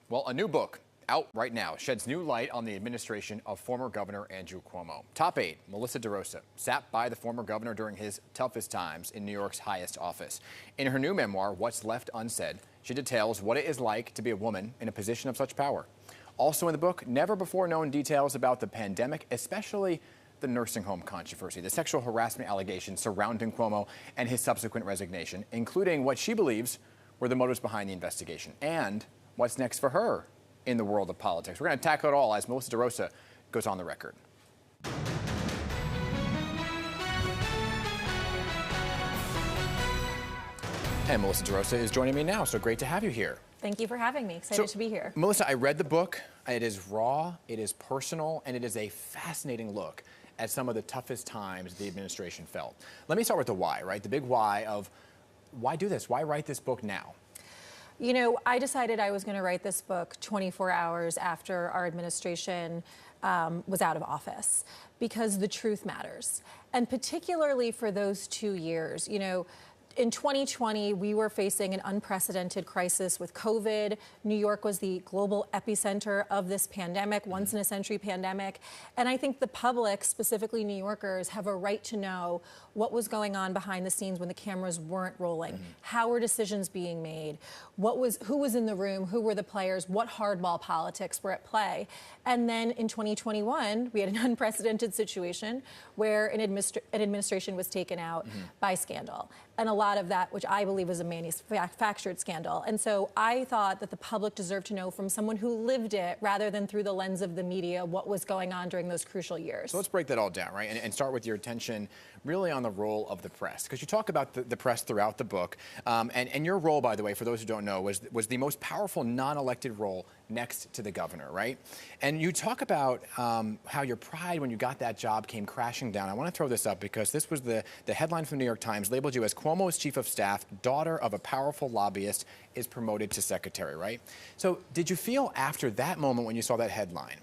Well, a new book out right now sheds new light on the administration of former Governor Andrew Cuomo. Top aide, Melissa DeRosa, sat by the former governor during his toughest times in New York's highest office. In her new memoir, What's Left Unsaid, she details what it is like to be a woman in a position of such power. Also in the book, never before known details about the pandemic, especially the nursing home controversy, the sexual harassment allegations surrounding Cuomo and his subsequent resignation, including what she believes were the motives behind the investigation and what's next for her in the world of politics. We're going to tackle it all as Melissa DeRosa goes on the record. And Melissa DeRosa is joining me now, so great to have you here. Thank you for having me. Excited to be here. Melissa, I read the book. It is raw, it is personal, and it is a fascinating look at some of the toughest times the administration felt. Let me start with the why, right? The big why of why do this? Why write this book now? You know, I decided I was going to write this book 24 hours after our administration was out of office, because the truth matters. And particularly for those 2 years, you know, in 2020, we were facing an unprecedented crisis with COVID. New York was the global epicenter of this pandemic, once-in-a-century pandemic. And I think the public, specifically New Yorkers, have a right to know what was going on behind the scenes when the cameras weren't rolling. How were decisions being made? Who was in the room? Who were the players? What hardball politics were at play? And then in 2021, we had an unprecedented situation where an administration was taken out by scandal. And a lot of that, which I believe was a manufactured scandal. And so I thought that the public deserved to know from someone who lived it, rather than through the lens of the media, what was going on during those crucial years. So let's break that all down, right? And start with your attention really on the role of the press. Because you talk about the press throughout the book. And your role, by the way, for those who don't know, was the most powerful non-elected role next to the governor, right? And you talk about how your pride when you got that job came crashing down. I want to throw this up because this was the headline from the New York Times, labeled you as Cuomo's chief of staff, daughter of a powerful lobbyist, is promoted to secretary, right? So did you feel after that moment when you saw that headline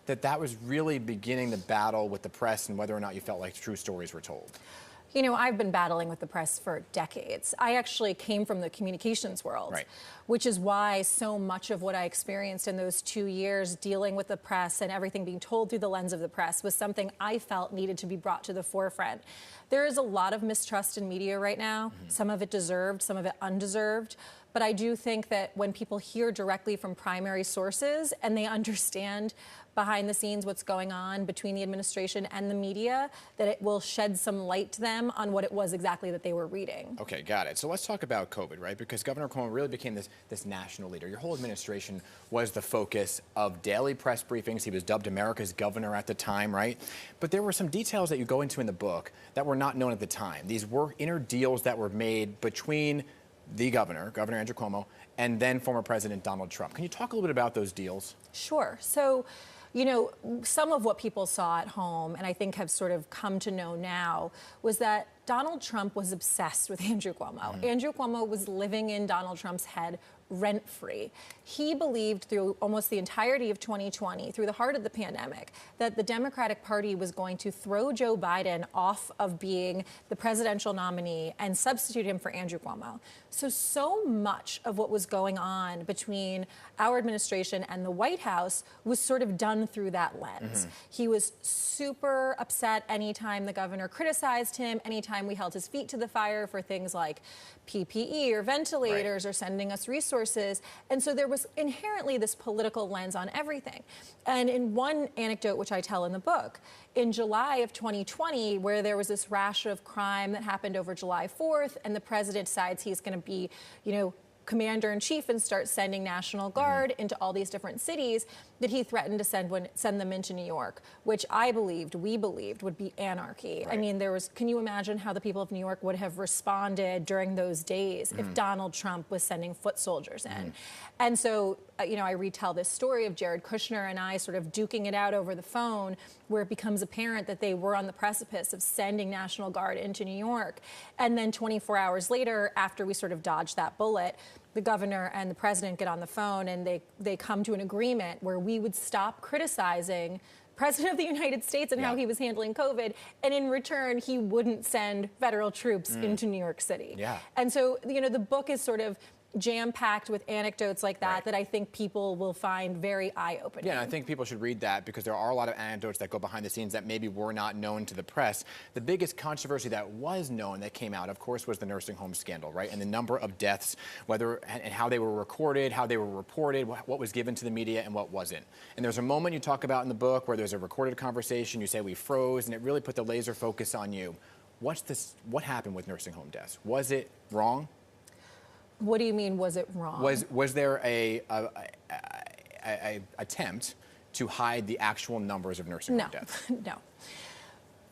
that was really beginning the battle with the press and whether or not you felt like true stories were told? You know, I've been battling with the press for decades. I actually came from the communications world, right, which is why so much of what I experienced in those 2 years dealing with the press and everything being told through the lens of the press was something I felt needed to be brought to the forefront. There is a lot of mistrust in media right now, some of it deserved, some of it undeserved. But I do think that when people hear directly from primary sources and they understand behind the scenes what's going on between the administration and the media, that it will shed some light to them on what it was exactly that they were reading. Okay, got it. So let's talk about COVID, right? Because Governor Cuomo really became this national leader. Your whole administration was the focus of daily press briefings. He was dubbed America's governor at the time, right? But there were some details that you go into in the book that were not known at the time. These were inner deals that were made between the Governor Andrew Cuomo, and then former President Donald Trump. Can you talk a little bit about those deals? Sure. So, you know, some of what people saw at home, and I think have sort of come to know now, was that Donald Trump was obsessed with Andrew Cuomo. Andrew Cuomo was living in Donald Trump's head rent-free. He believed through almost the entirety of 2020, through the heart of the pandemic, that the Democratic Party was going to throw Joe Biden off of being the presidential nominee and substitute him for Andrew Cuomo. So much of what was going on between our administration and the White House was sort of done through that lens. He was super upset anytime the governor criticized him, anytime we held his feet to the fire for things like PPE or ventilators, right, or sending us resources. And so there was inherently this political lens on everything. And in one anecdote, which I tell in the book, in July of 2020, where there was this rash of crime that happened over July 4th, and the president decides he's going to be, you know, commander-in-chief and start sending National Guard into all these different cities, that he threatened to send them into New York, which we believed would be anarchy. Right. I mean, can you imagine how the people of New York would have responded during those days if Donald Trump was sending foot soldiers in? And so, you know, I retell this story of Jared Kushner and I sort of duking it out over the phone, where it becomes apparent that they were on the precipice of sending National Guard into New York. And then 24 hours later, after we sort of dodged that bullet, the governor and the president get on the phone and they come to an agreement where we would stop criticizing President of the United States and how he was handling COVID, and in return, he wouldn't send federal troops into New York City. And so, you know, the book is sort of jam-packed with anecdotes like that that I think people will find very eye-opening. Yeah, and I think people should read that because there are a lot of anecdotes that go behind the scenes that maybe were not known to the press. The biggest controversy that was known that came out, of course, was the nursing home scandal, right? And the number of deaths, whether and how they were recorded, how they were reported, what was given to the media and what wasn't. And there's a moment you talk about in the book where there's a recorded conversation, you say we froze, and it really put the laser focus on you. What happened with nursing home deaths? Was it wrong? What do you mean, was it wrong? Was there a attempt to hide the actual numbers of nursing home deaths? No.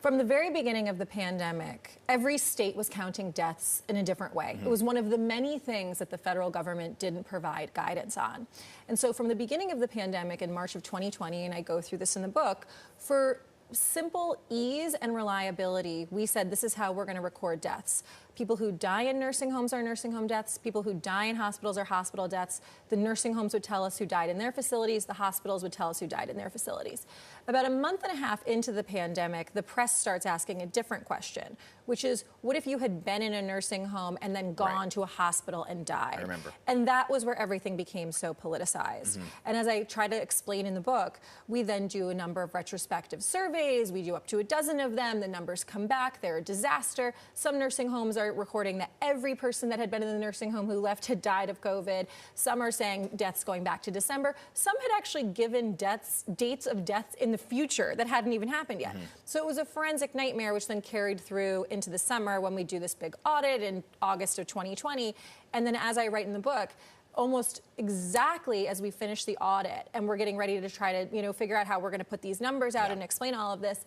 From the very beginning of the pandemic, every state was counting deaths in a different way. It was one of the many things that the federal government didn't provide guidance on. And so from the beginning of the pandemic in March of 2020, and I go through this in the book, for simple ease and reliability, we said this is how we're going to record deaths. People who die in nursing homes are nursing home deaths. People who die in hospitals are hospital deaths. The nursing homes would tell us who died in their facilities. The hospitals would tell us who died in their facilities. About a month and a half into the pandemic, the press starts asking a different question, which is, what if you had been in a nursing home and then gone to a hospital and died? I remember. And that was where everything became so politicized. And as I try to explain in the book, we then do a number of retrospective surveys. We do up to a dozen of them. The numbers come back. They're a disaster. Some nursing homes are recording that every person that had been in the nursing home who left had died of COVID. Some are saying deaths going back to December. Some had actually given dates of deaths in the future that hadn't even happened yet. So it was a forensic nightmare, which then carried through into the summer when we do this big audit in August of 2020. And then as I write in the book, almost exactly as we finish the audit and we're getting ready to try to, figure out how we're going to put these numbers out and explain all of this,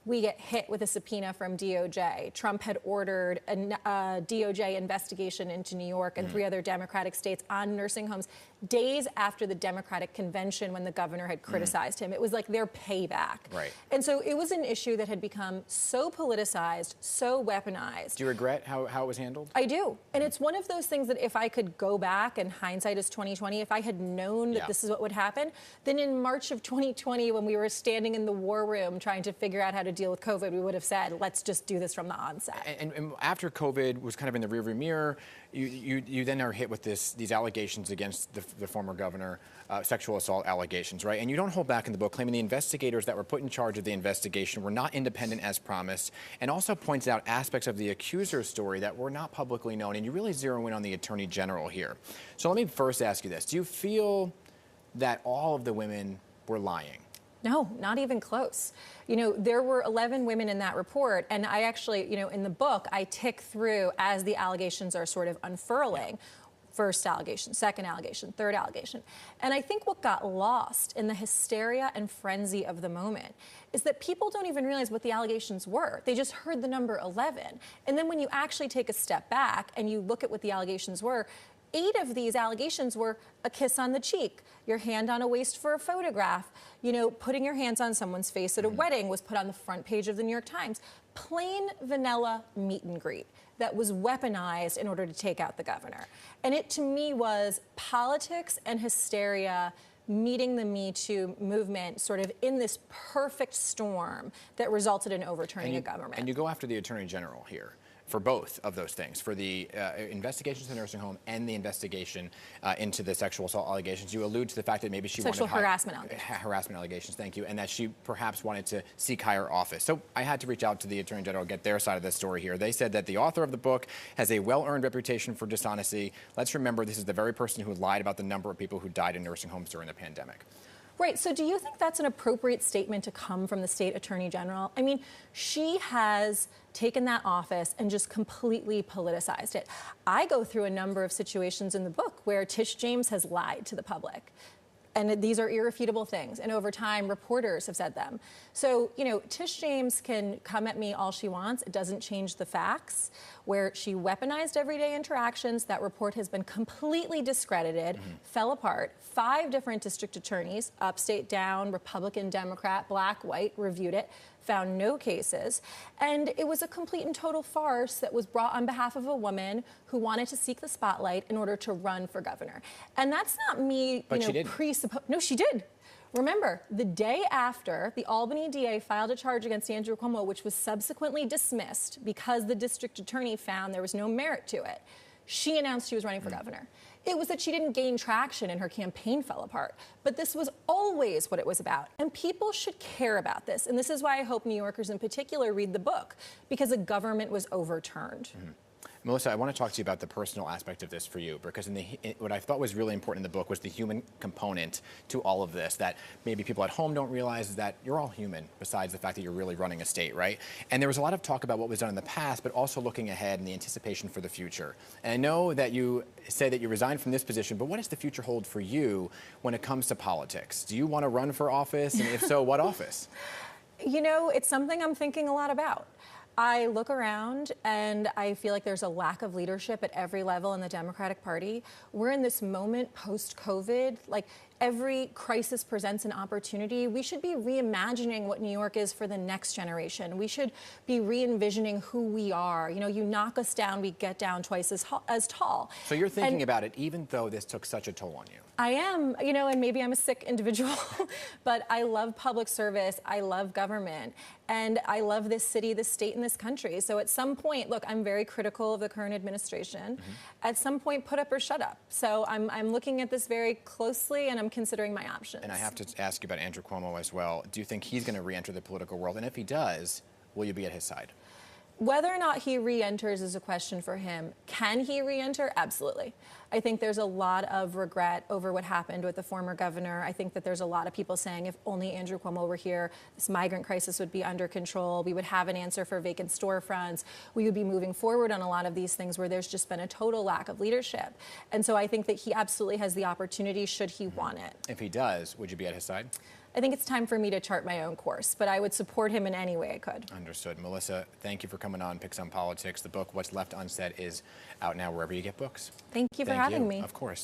we get hit with a subpoena from DOJ. Trump had ordered a DOJ investigation into New York and 3 other Democratic states on nursing homes days after the Democratic convention when the governor had criticized him. It was like their payback. Right. And so it was an issue that had become so politicized, so weaponized. Do you regret how it was handled? I do. And it's one of those things that if I could go back, and hindsight is 2020, if I had known that this is what would happen, then in March of 2020, when we were standing in the war room trying to figure out how to deal with COVID, we would have said, let's just do this from the onset. And after COVID was kind of in the rearview mirror, you then are hit with these allegations against the former governor, sexual assault allegations, right? And you don't hold back in the book, claiming the investigators that were put in charge of the investigation were not independent as promised, and also points out aspects of the accuser's story that were not publicly known. And you really zero in on the Attorney General here. So let me first ask you this. Do you feel that all of the women were lying? No, not even close. There were 11 women in that report, and I actually, in the book, I tick through as the allegations are sort of unfurling. First allegation, second allegation, third allegation. And I think what got lost in the hysteria and frenzy of the moment is that people don't even realize what the allegations were. They just heard the number 11. And then when you actually take a step back and you look at what the allegations were, 8 of these allegations were a kiss on the cheek, your hand on a waist for a photograph, putting your hands on someone's face at a wedding was put on the front page of the New York Times. Plain vanilla meet and greet that was weaponized in order to take out the governor. And it, to me, was politics and hysteria meeting the Me Too movement sort of in this perfect storm that resulted in overturning a government. And you go after the Attorney General here for both of those things, for the investigations to the nursing home and the investigation into the sexual assault allegations. You allude to the fact that maybe she wanted harassment allegations, thank you, and that she perhaps wanted to seek higher office. So I had to reach out to the Attorney General, get their side of the story here. They said that the author of the book has a well-earned reputation for dishonesty. Let's remember, this is the very person who lied about the number of people who died in nursing homes during the pandemic. Right. So do you think that's an appropriate statement to come from the state attorney general? I mean, she has taken that office and just completely politicized it. I go through a number of situations in the book where Tish James has lied to the public. And these are irrefutable things. And over time, reporters have said them. So, Tish James can come at me all she wants. It doesn't change the facts. Where she weaponized everyday interactions, that report has been completely discredited, fell apart. 5 different district attorneys, upstate, down, Republican, Democrat, black, white, reviewed it, found no cases. And it was a complete and total farce that was brought on behalf of a woman who wanted to seek the spotlight in order to run for governor. And that's not me, No, she did. Remember, the day after, the Albany DA filed a charge against Andrew Cuomo, which was subsequently dismissed because the district attorney found there was no merit to it. She announced she was running for governor. It was that she didn't gain traction and her campaign fell apart. But this was always what it was about. And people should care about this. And this is why I hope New Yorkers in particular read the book, because a government was overturned. Mm-hmm. Melissa, I want to talk to you about the personal aspect of this for you, because what I thought was really important in the book was the human component to all of this, that maybe people at home don't realize, is that you're all human, besides the fact that you're really running a state, right? And there was a lot of talk about what was done in the past, but also looking ahead and the anticipation for the future. And I know that you say that you resigned from this position, but what does the future hold for you when it comes to politics? Do you want to run for office? And if so, what office? You know, it's something I'm thinking a lot about. I look around and I feel like there's a lack of leadership at every level in the Democratic Party. We're in this moment post-COVID, like every crisis presents an opportunity. We should be reimagining what New York is for the next generation. We should be re-envisioning who we are. You know, you knock us down, we get down twice as tall. So you're thinking about it even though this took such a toll on you. I am, you know, and maybe I'm a sick individual, but I love public service, I love government, and I love this city, this state, and this country. So at some point, look, I'm very critical of the current administration. At some point, put up or shut up. So I'm looking at this very closely, and I'm considering my options. And I have to ask you about Andrew Cuomo as well. Do you think he's going to re-enter the political world? And if he does, will you be at his side? Whether or not he re-enters is a question for him. Can he re-enter? Absolutely. I think there's a lot of regret over what happened with the former governor. I think that there's a lot of people saying if only Andrew Cuomo were here, this migrant crisis would be under control. We would have an answer for vacant storefronts. We would be moving forward on a lot of these things where there's just been a total lack of leadership. And so I think that he absolutely has the opportunity should he want it. If he does, would you be at his side? I think it's time for me to chart my own course, but I would support him in any way I could. Understood. Melissa, thank you for coming on Picks on Politics. The book, What's Left Unsaid, is out now wherever you get books. Thank you for having me. Of course.